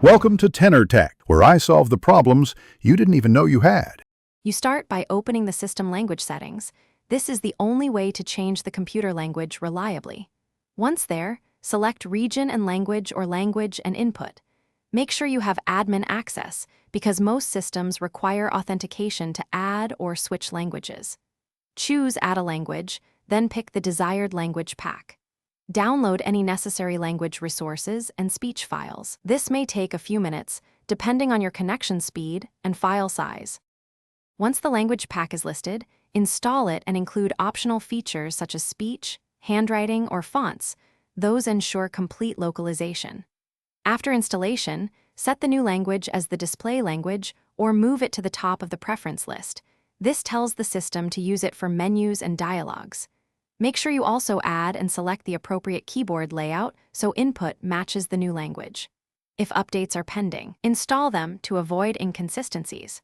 Welcome to Tenor Tech, where I solve the problems you didn't even know you had. You start by opening the system language settings. This is the only way to change the computer language reliably. Once there, select Region and Language or Language and Input. Make sure you have admin access, because most systems require authentication to add or switch languages. Choose Add a Language, then pick the desired language pack. Download any necessary language resources and speech files. This may take a few minutes, depending on your connection speed and file size. Once the language pack is listed, install it and include optional features such as speech, handwriting, or fonts. Those ensure complete localization. After installation, set the new language as the display language or move it to the top of the preference list. This tells the system to use it for menus and dialogues. Make sure you also add and select the appropriate keyboard layout so input matches the new language. If updates are pending, install them to avoid inconsistencies.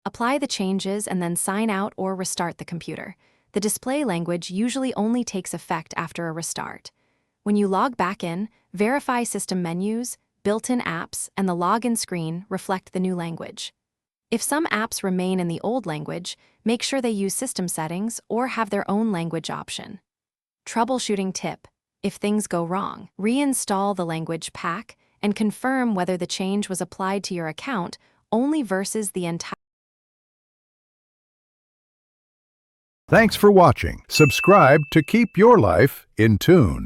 Apply the changes and then sign out or restart the computer. The display language usually only takes effect after a restart. When you log back in, verify system menus, built-in apps, and the login screen reflect the new language. If some apps remain in the old language, make sure they use system settings or have their own language option. Troubleshooting tip: if things go wrong, reinstall the language pack and confirm whether the change was applied to your account only versus the entire. Thanks for watching. Subscribe to keep your life in tune.